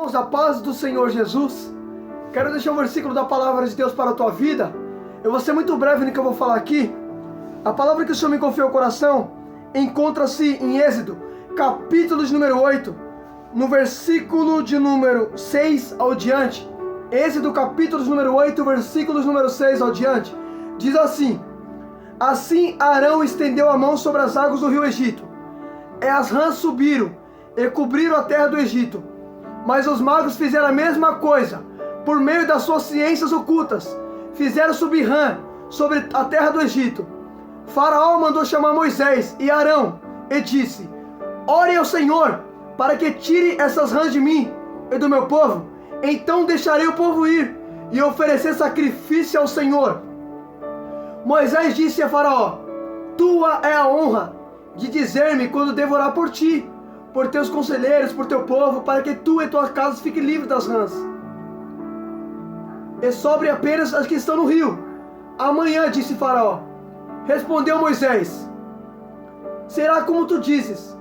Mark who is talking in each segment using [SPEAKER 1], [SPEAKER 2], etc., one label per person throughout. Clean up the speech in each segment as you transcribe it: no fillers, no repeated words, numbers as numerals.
[SPEAKER 1] Irmãos, a paz do Senhor Jesus. Quero deixar um versículo da palavra de Deus para a tua vida. Eu vou ser muito breve no que eu vou falar aqui. A palavra que o Senhor me confiou ao coração encontra-se em Êxodo, capítulo de número 8, no versículo de número 6 ao diante. Êxodo, capítulo de número 8, versículo de número 6 ao diante. Diz assim: Assim Arão estendeu a mão sobre as águas do rio Egito, e as rãs subiram e cobriram a terra do Egito. Mas os magos fizeram a mesma coisa, por meio das suas ciências ocultas. Fizeram subir rã sobre a terra do Egito. Faraó mandou chamar Moisés e Arão e disse: Ore ao Senhor, para que tire essas rãs de mim e do meu povo. Então deixarei o povo ir e oferecer sacrifício ao Senhor. Moisés disse a Faraó: Tua é a honra de dizer-me quando devo orar por ti, por teus conselheiros, por teu povo, para que tu e tua casa fiquem livres das rãs, e sobre apenas as que estão no rio. Amanhã, disse Faraó. Respondeu Moisés: Será como tu dizes,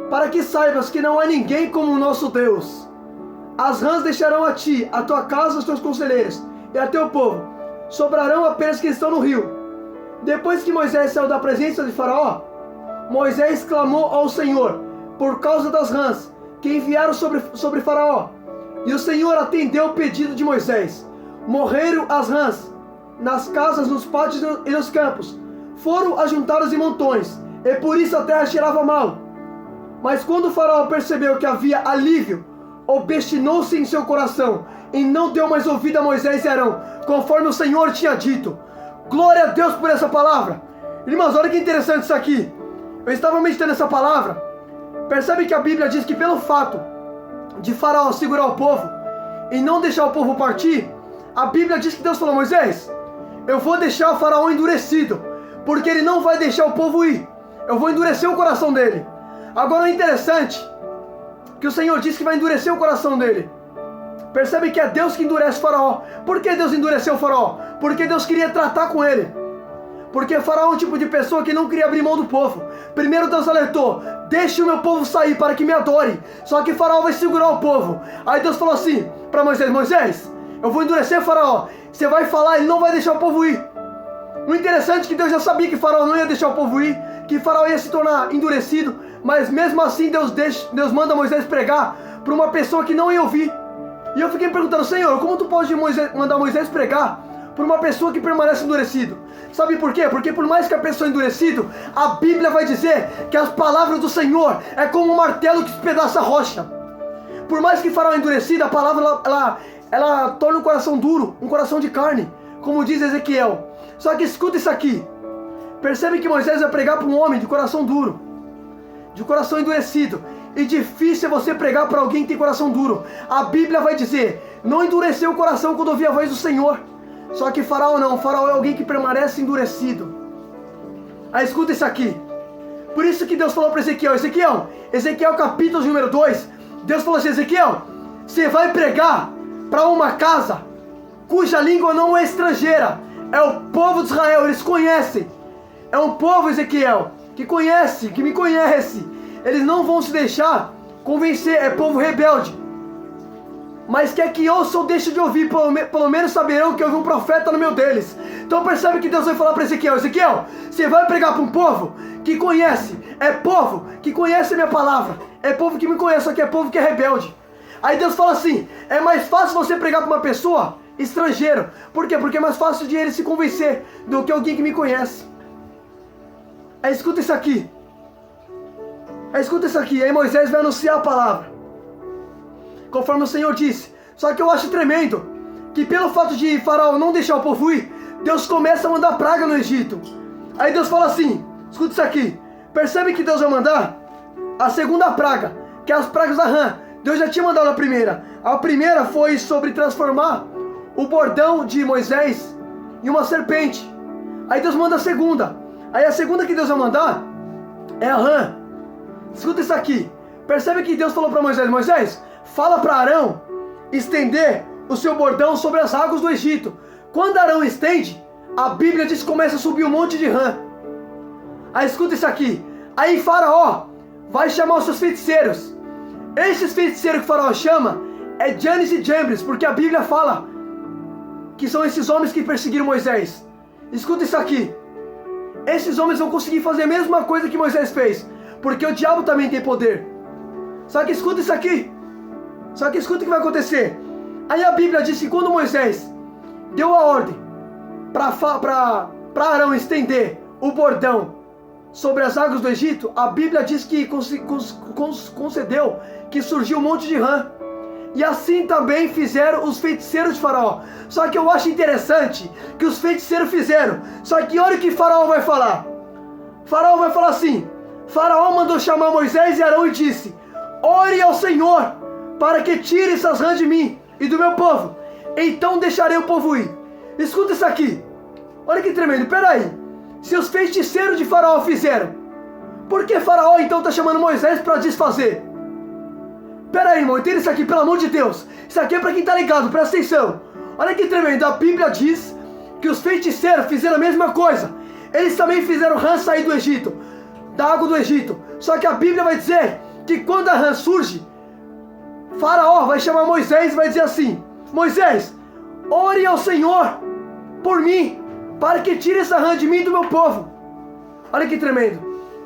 [SPEAKER 1] para que saibas que não há ninguém como o nosso Deus. As rãs deixarão a ti, a tua casa, os teus conselheiros e a teu povo. Sobrarão apenas que estão no rio. Depois que Moisés saiu da presença de Faraó, Moisés clamou ao Senhor por causa das rãs que enviaram sobre Faraó. E o Senhor atendeu o pedido de Moisés. Morreram as rãs nas casas, nos pátios e nos campos. Foram ajuntadas em montões, e por isso a terra cheirava mal. Mas quando o Faraó percebeu que havia alívio, obstinou-se em seu coração e não deu mais ouvido a Moisés e Arão, conforme o Senhor tinha dito. Glória a Deus por essa palavra. Irmãos, olha que interessante isso aqui. Eu estava meditando essa palavra. Percebe que a Bíblia diz que pelo fato de Faraó segurar o povo e não deixar o povo partir, a Bíblia diz que Deus falou: Moisés, eu vou deixar o Faraó endurecido, porque ele não vai deixar o povo ir. Eu vou endurecer o coração dele. Agora é interessante que o Senhor diz que vai endurecer o coração dele. Percebe que é Deus que endurece o Faraó. Por que Deus endureceu o Faraó? Porque Deus queria tratar com ele. Porque Faraó é um tipo de pessoa que não queria abrir mão do povo. Primeiro Deus alertou: deixe o meu povo sair para que me adore. Só que Faraó vai segurar o povo. Aí Deus falou assim para Moisés: Moisés, eu vou endurecer Faraó. Você vai falar, ele não vai deixar o povo ir. O interessante é que Deus já sabia que Faraó não ia deixar o povo ir, que Faraó ia se tornar endurecido. Mas mesmo assim Deus manda Moisés pregar para uma pessoa que não ia ouvir. E eu fiquei me perguntando: Senhor, como tu pode mandar Moisés pregar para uma pessoa que permanece endurecido? Sabe por quê? Porque por mais que a pessoa é endurecido, a Bíblia vai dizer que as palavras do Senhor é como um martelo que despedaça a rocha. Por mais que Faraó é endurecido, a palavra ela torna um coração duro, um coração de carne, como diz Ezequiel. Só que escuta isso aqui. Percebe que Moisés vai pregar para um homem de coração duro, de coração endurecido. E difícil é você pregar para alguém que tem coração duro. A Bíblia vai dizer: não endureceu o coração quando ouvia a voz do Senhor. Só que Faraó não. Faraó é alguém que permanece endurecido. Aí escuta isso aqui. Por isso que Deus falou para Ezequiel capítulo número 2. Deus falou assim: Ezequiel, você vai pregar para uma casa cuja língua não é estrangeira. É o povo de Israel, eles conhecem. É um povo, Ezequiel, que conhece, que me conhece. Eles não vão se deixar convencer, é povo rebelde. Mas quer que ouça ou deixe de ouvir, pelo menos saberão que houve um profeta no meio deles. Então percebe que Deus vai falar para Ezequiel: Ezequiel, você vai pregar para um povo que conhece. É povo que conhece a minha palavra. É povo que me conhece, só que é povo que é rebelde. Aí Deus fala assim: é mais fácil você pregar para uma pessoa estrangeira. Por quê? Porque é mais fácil de ele se convencer do que alguém que me conhece. Aí escuta isso aqui. Aí Moisés vai anunciar a palavra, conforme o Senhor disse. Só que eu acho tremendo que pelo fato de Faraó não deixar o povo ir, Deus começa a mandar praga no Egito. Aí Deus fala assim, escuta isso aqui. Percebe que Deus vai mandar a segunda praga, que é as pragas da rã. Deus já tinha mandado a primeira. A primeira foi sobre transformar o bordão de Moisés em uma serpente. Aí Deus manda a segunda. Aí a segunda que Deus vai mandar é a rã. Escuta isso aqui. Percebe que Deus falou para Moisés: Moisés, fala para Arão estender o seu bordão sobre as águas do Egito. Quando Arão estende, a Bíblia diz que começa a subir um monte de rã. Aí escuta isso aqui. Aí Faraó vai chamar os seus feiticeiros. Esses feiticeiros que Faraó chama é Janes e Jambres, porque a Bíblia fala que são esses homens que perseguiram Moisés. Escuta isso aqui. Esses homens vão conseguir fazer a mesma coisa que Moisés fez, porque o diabo também tem poder. Só que escuta isso aqui. Só que escuta o que vai acontecer. Aí a Bíblia diz que quando Moisés deu a ordem para Arão estender o bordão sobre as águas do Egito, a Bíblia diz que concedeu que surgiu um monte de rã. E assim também fizeram os feiticeiros de Faraó. Só que eu acho interessante que os feiticeiros fizeram. Só que olha o que Faraó vai falar. Faraó vai falar assim: Faraó mandou chamar Moisés e Arão e disse: ore ao Senhor para que tire essas rãs de mim e do meu povo, então deixarei o povo ir. Escuta isso aqui. Olha que tremendo. Peraí, se os feiticeiros de Faraó fizeram, por que Faraó então está chamando Moisés para desfazer? Peraí, irmão, entenda isso aqui, pelo amor de Deus. Isso aqui é para quem está ligado, presta atenção. Olha que tremendo. A Bíblia diz que os feiticeiros fizeram a mesma coisa. Eles também fizeram rã sair do Egito, da água do Egito. Só que a Bíblia vai dizer que quando a rã surge, Faraó vai chamar Moisés e vai dizer assim: Moisés, ore ao Senhor por mim, para que tire essa rã de mim e do meu povo. Olha que tremendo.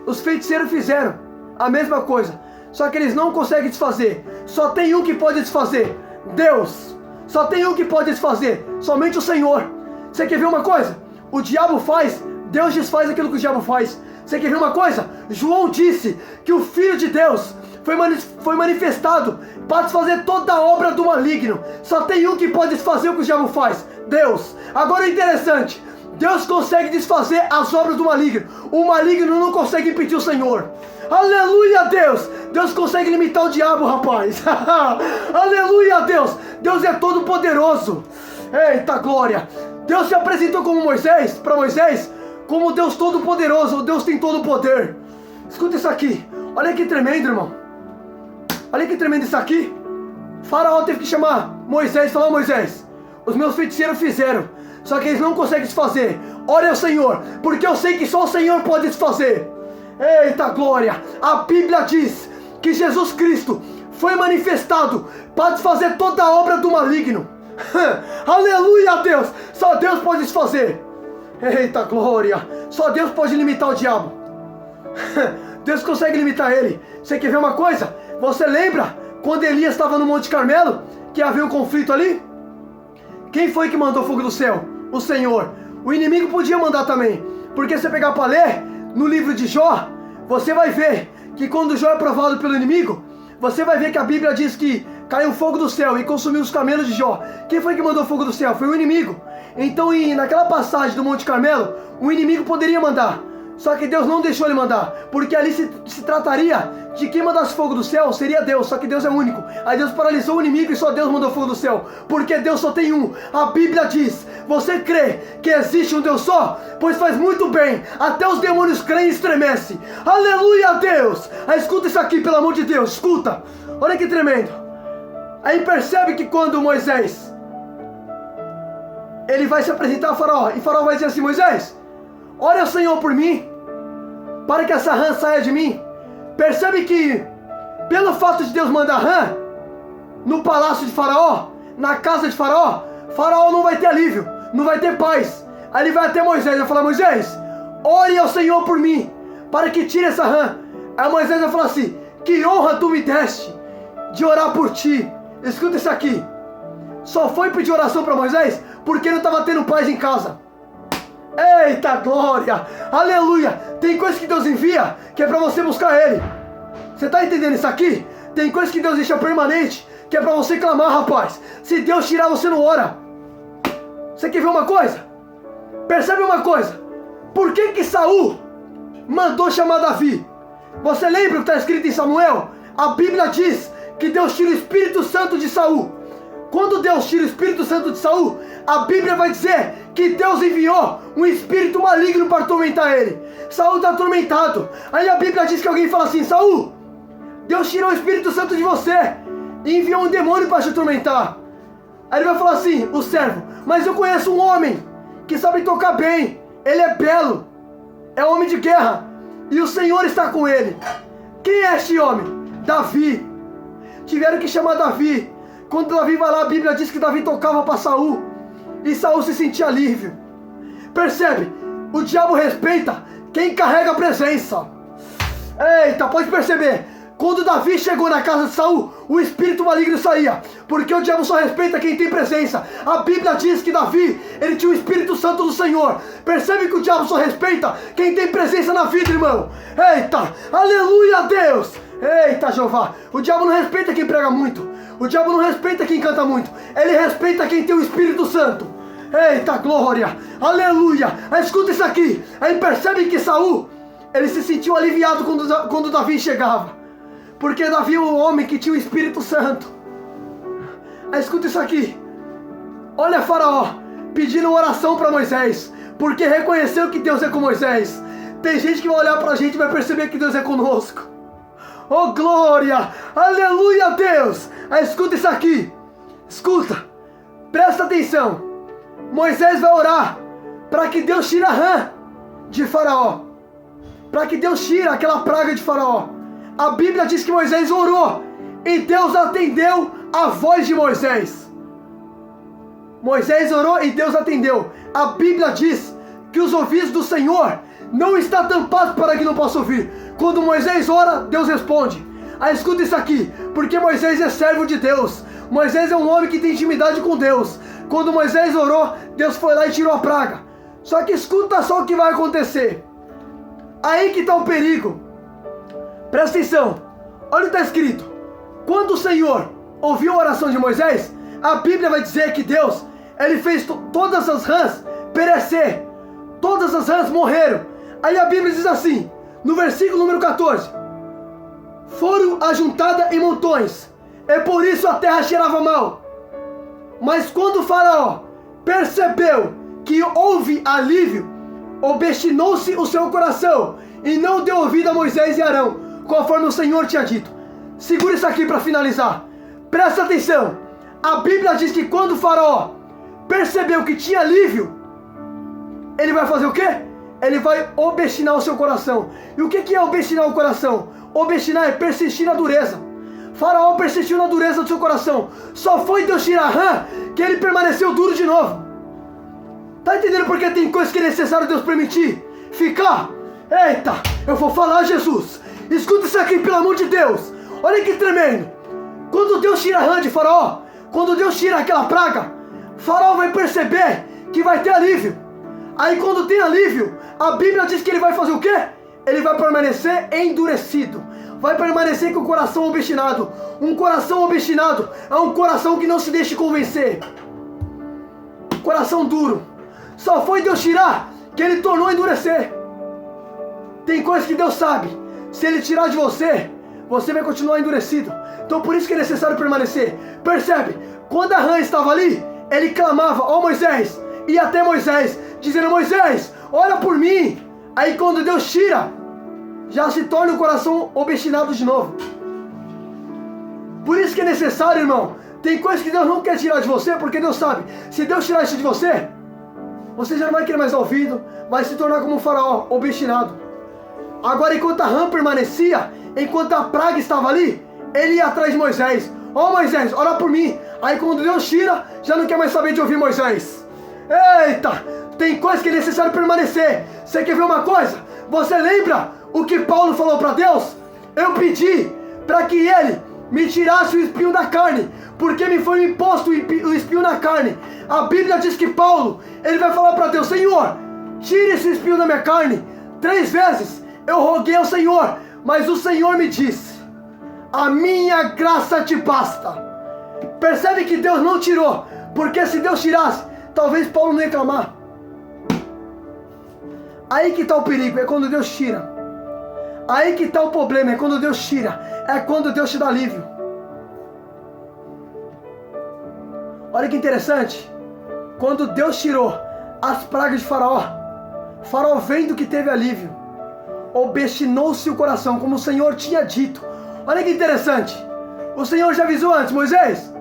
[SPEAKER 1] Os feiticeiros fizeram a mesma coisa, só que eles não conseguem desfazer. Só tem um que pode desfazer: Deus. Só tem um que pode desfazer: somente o Senhor. Você quer ver uma coisa? O diabo faz, Deus desfaz aquilo que o diabo faz. Você quer ver uma coisa? João disse que o Filho de Deus foi manifestado para desfazer toda a obra do maligno. Só tem um que pode desfazer o que o diabo faz: Deus. Agora é interessante, Deus consegue desfazer as obras do maligno. O maligno não consegue impedir o Senhor. Aleluia a Deus. Deus consegue limitar o diabo, rapaz. Aleluia a Deus. Deus é todo poderoso. Eita glória. Deus se apresentou como Moisés, para Moisés, como Deus todo poderoso. Deus tem todo o poder. Escuta isso aqui. Olha que tremendo, irmão. Olha que tremendo isso aqui. Faraó teve que chamar Moisés e falar: Moisés, os meus feiticeiros fizeram, só que eles não conseguem desfazer. Ore ao Senhor, porque eu sei que só o Senhor pode desfazer. Eita glória. A Bíblia diz que Jesus Cristo foi manifestado para desfazer toda a obra do maligno. Aleluia a Deus. Só Deus pode desfazer. Eita glória. Só Deus pode limitar o diabo. Deus consegue limitar ele. Você quer ver uma coisa? Você lembra quando Elias estava no Monte Carmelo, que havia um conflito ali? Quem foi que mandou fogo do céu? O Senhor. O inimigo podia mandar também, porque se você pegar para ler no livro de Jó, você vai ver que quando Jó é provado pelo inimigo, você vai ver que a Bíblia diz que caiu fogo do céu e consumiu os camelos de Jó. Quem foi que mandou fogo do céu? Foi o inimigo. Então, naquela passagem do Monte Carmelo, o inimigo poderia mandar, só que Deus não deixou ele mandar, porque ali se trataria de quem mandasse fogo do céu seria Deus, só que Deus é único. Aí Deus paralisou o inimigo e só Deus mandou fogo do céu, porque Deus só tem um. A Bíblia diz: você crê que existe um Deus só? Pois faz muito bem, até os demônios creem e estremecem. Aleluia a Deus. Aí escuta isso aqui, pelo amor de Deus, escuta. Olha que tremendo. Aí percebe que quando Moisés, ele vai se apresentar a Faraó, e Faraó vai dizer assim: Moisés, ore ao Senhor por mim, para que essa rã saia de mim. Percebe que, pelo fato de Deus mandar rã no palácio de Faraó, na casa de Faraó, Faraó não vai ter alívio, não vai ter paz. Aí ele vai até Moisés e vai falar: Moisés, ore ao Senhor por mim, para que tire essa rã. Aí Moisés vai falar assim: que honra tu me deste de orar por ti. Escuta isso aqui. Só foi pedir oração para Moisés porque não estava tendo paz em casa. Eita glória, aleluia. Tem coisa que Deus envia que é para você buscar Ele. Você está entendendo isso aqui? Tem coisa que Deus deixa permanente que é para você clamar, rapaz. Se Deus tirar, você não ora. Você quer ver uma coisa? Percebe uma coisa? Por que Saul mandou chamar Davi? Você lembra o que está escrito em Samuel? A Bíblia diz que Deus tira o Espírito Santo de Saul. Quando Deus tira o Espírito Santo de Saul, a Bíblia vai dizer que Deus enviou um espírito maligno para atormentar ele. Saul está atormentado. Aí a Bíblia diz que alguém fala assim: Saul, Deus tirou o Espírito Santo de você e enviou um demônio para te atormentar. Aí ele vai falar assim, o servo: mas eu conheço um homem que sabe tocar bem, ele é belo, é homem de guerra, e o Senhor está com ele. Quem é este homem? Davi. Tiveram que chamar Davi. Quando Davi vai lá, a Bíblia diz que Davi tocava para Saul e Saul se sentia alívio. Percebe? O diabo respeita quem carrega a presença. Eita, pode perceber. Quando Davi chegou na casa de Saul, o espírito maligno saía, porque o diabo só respeita quem tem presença. A Bíblia diz que Davi, ele tinha o Espírito Santo do Senhor. Percebe que o diabo só respeita quem tem presença na vida, irmão. Eita, aleluia a Deus. Eita, Jeová, o diabo não respeita quem prega muito. O diabo não respeita quem canta muito. Ele respeita quem tem o Espírito Santo. Eita, glória, aleluia. Aí escuta isso aqui. Aí percebe que Saul, ele se sentiu aliviado quando Davi chegava. Porque Davi é um homem que tinha o Espírito Santo. Aí escuta isso aqui. Olha Faraó pedindo oração para Moisés, porque reconheceu que Deus é com Moisés. Tem gente que vai olhar para a gente e vai perceber que Deus é conosco. Oh glória, aleluia a Deus. Aí escuta isso aqui. Escuta, presta atenção. Moisés vai orar para que Deus tire a rã de Faraó, para que Deus tire aquela praga de Faraó. A Bíblia diz que Moisés orou e Deus atendeu a voz de Moisés. Moisés orou e Deus atendeu. A Bíblia diz que os ouvidos do Senhor não estão tampados para que não possa ouvir. Quando Moisés ora, Deus responde. Aí escuta isso aqui, porque Moisés é servo de Deus. Moisés é um homem que tem intimidade com Deus. Quando Moisés orou, Deus foi lá e tirou a praga. Só que escuta só o que vai acontecer. Aí que está o perigo. Presta atenção, olha o que está escrito. Quando o Senhor ouviu a oração de Moisés, a Bíblia vai dizer que Deus, ele fez todas as rãs perecer. Todas as rãs morreram. Aí a Bíblia diz assim, no versículo número 14: foram ajuntadas em montões, e por isso a terra cheirava mal. Mas quando o Faraó percebeu que houve alívio, obstinou-se o seu coração e não deu ouvido a Moisés e Arão, conforme o Senhor tinha dito. Segura isso aqui para finalizar. Presta atenção. A Bíblia diz que quando o Faraó percebeu que tinha alívio, ele vai fazer o quê? Ele vai obstinar o seu coração. E o que é obstinar o coração? Obstinar é persistir na dureza. Faraó persistiu na dureza do seu coração. Só foi Deus tirar a rã que ele permaneceu duro de novo. Tá entendendo por que tem coisas que é necessário Deus permitir ficar? Eita, eu vou falar, Jesus. Escuta isso aqui, pelo amor de Deus. Olha que tremendo. Quando Deus tira a rã de Faraó, quando Deus tira aquela praga, Faraó vai perceber que vai ter alívio. Aí quando tem alívio, a Bíblia diz que ele vai fazer o quê? Ele vai permanecer endurecido. Vai permanecer com o coração obstinado. Um coração obstinado é um coração que não se deixa convencer. Coração duro. Só foi Deus tirar que ele tornou a endurecer. Tem coisas que Deus sabe. Se ele tirar de você, você vai continuar endurecido. Então por isso que é necessário permanecer. Percebe? Quando a rã estava ali, ele clamava, ó Moisés, e até Moisés, dizendo, Moisés, olha por mim. Aí quando Deus tira, já se torna o coração obstinado de novo. Por isso que é necessário, irmão. Tem coisas que Deus não quer tirar de você, porque Deus sabe. Se Deus tirar isso de você, você já não vai querer mais dar ouvido, vai se tornar como um Faraó, obstinado. Agora, enquanto a rã permanecia, enquanto a praga estava ali, ele ia atrás de Moisés. Ó Moisés, ora por mim. Aí quando Deus tira, já não quer mais saber de ouvir Moisés. Eita, tem coisa que é necessário permanecer. Você quer ver uma coisa? Você lembra o que Paulo falou para Deus? Eu pedi para que ele me tirasse o espinho da carne, porque me foi imposto o espinho na carne. A Bíblia diz que Paulo, ele vai falar para Deus, Senhor, tire esse espinho da minha carne. 3 vezes eu roguei ao Senhor, mas o Senhor me disse, a minha graça te basta. Percebe que Deus não tirou, porque se Deus tirasse, talvez Paulo não ia clamar. Aí que está o perigo, é quando Deus tira. Aí que está o problema, é quando Deus tira. É quando Deus te dá alívio. Olha que interessante. Quando Deus tirou as pragas de Faraó, Faraó vendo que teve alívio, obstinou-se o coração, como o Senhor tinha dito. Olha que interessante. O Senhor já avisou antes, Moisés,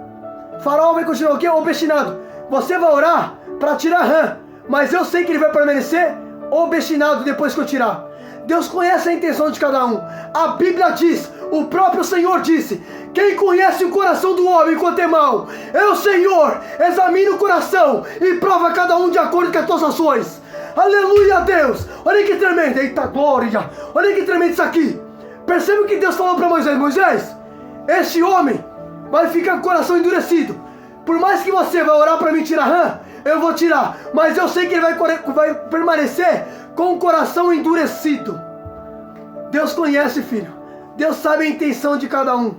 [SPEAKER 1] Faraó vai continuar o quê? Obstinado. Você vai orar para tirar a rã, mas eu sei que ele vai permanecer obstinado depois que eu tirar. Deus conhece a intenção de cada um. A Bíblia diz, o próprio Senhor disse, Quem conhece o coração do homem enquanto é mau? É o Senhor. Examina o coração e prova cada um de acordo com as tuas ações. Aleluia a Deus. Olha que tremendo. Eita glória. Olha que tremendo isso aqui. Percebe o que Deus falou para Moisés. Moisés, este homem vai ficar com o coração endurecido. Por mais que você vai orar para mim tirar rã, eu vou tirar. Mas eu sei que ele vai permanecer com o coração endurecido. Deus conhece, filho. Deus sabe a intenção de cada um.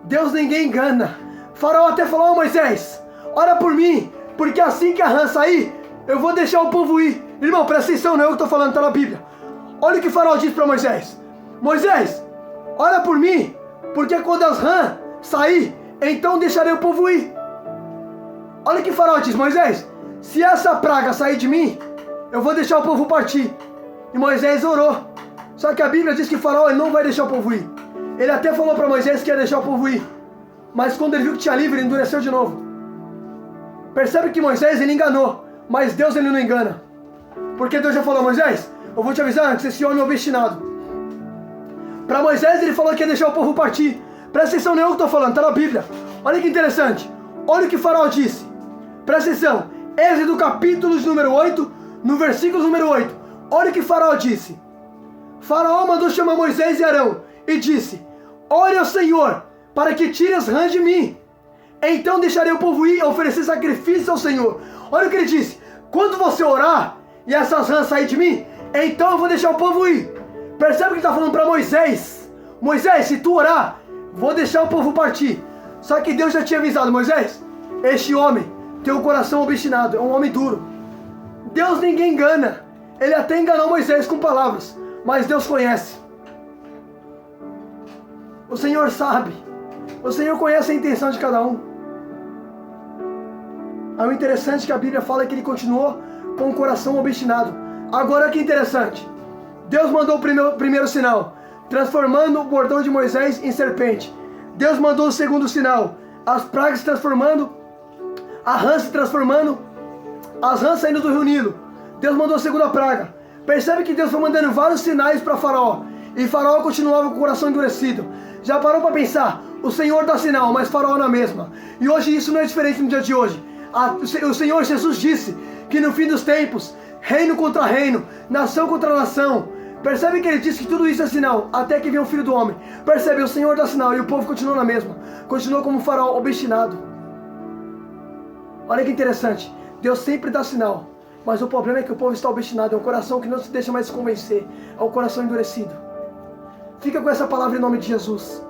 [SPEAKER 1] Deus ninguém engana. Faraó até falou: Moisés, ora por mim, porque assim que a rã sair, eu vou deixar o povo ir. Irmão, presta atenção, não é eu que estou falando, está na Bíblia. Olha o que Faraó disse para Moisés. Moisés, ora por mim, porque quando as rãs sair, então deixarei o povo ir. Olha o que Faraó diz: Moisés, se essa praga sair de mim, eu vou deixar o povo partir. E Moisés orou. Só que a Bíblia diz que Faraó não vai deixar o povo ir. Ele até falou para Moisés que ia deixar o povo ir. Mas quando ele viu que tinha livre, ele endureceu de novo. Percebe que Moisés ele enganou. Mas Deus ele não engana. Porque Deus já falou: Moisés, eu vou te avisar antes, esse homem é obstinado. Para Moisés ele falou que ia deixar o povo partir. Presta atenção, não é eu que estou falando, está na Bíblia. Olha que interessante. Olha o que Faraó disse. Presta atenção. Êxodo capítulo número 8, no versículo número 8. Olha o que Faraó disse. Faraó mandou chamar Moisés e Arão e disse: ore ao Senhor, para que tire as rãs de mim. Então deixarei o povo ir e oferecer sacrifício ao Senhor. Olha o que ele disse: quando você orar e essas rãs saírem de mim, então eu vou deixar o povo ir. Percebe que ele está falando para Moisés: Moisés, se tu orar, vou deixar o povo partir. Só que Deus já tinha avisado: Moisés, este homem tem um coração obstinado, é um homem duro. Deus ninguém engana. Ele até enganou Moisés com palavras, mas Deus conhece. O Senhor sabe. O Senhor conhece a intenção de cada um. É o interessante que a Bíblia fala que ele continuou com o coração obstinado. Agora que interessante. Deus mandou o primeiro sinal, transformando o bordão de Moisés em serpente. Deus mandou o segundo sinal, as pragas se transformando, a rã se transformando, as rãs saindo do rio Nilo. Deus mandou a segunda praga. Percebe que Deus foi mandando vários sinais para Faraó. E Faraó continuava com o coração endurecido. Já parou para pensar? O Senhor dá sinal, mas Faraó na mesma. E hoje isso não é diferente no dia de hoje. O Senhor Jesus disse que no fim dos tempos, reino contra reino, nação contra nação. Percebe que ele disse que tudo isso é sinal, até que venha o Filho do Homem. Percebe? O Senhor dá sinal e o povo continuou na mesma. Continuou como Faraó, obstinado. Olha que interessante. Deus sempre dá sinal. Mas o problema é que o povo está obstinado. É um coração que não se deixa mais convencer. É um coração endurecido. Fica com essa palavra em nome de Jesus.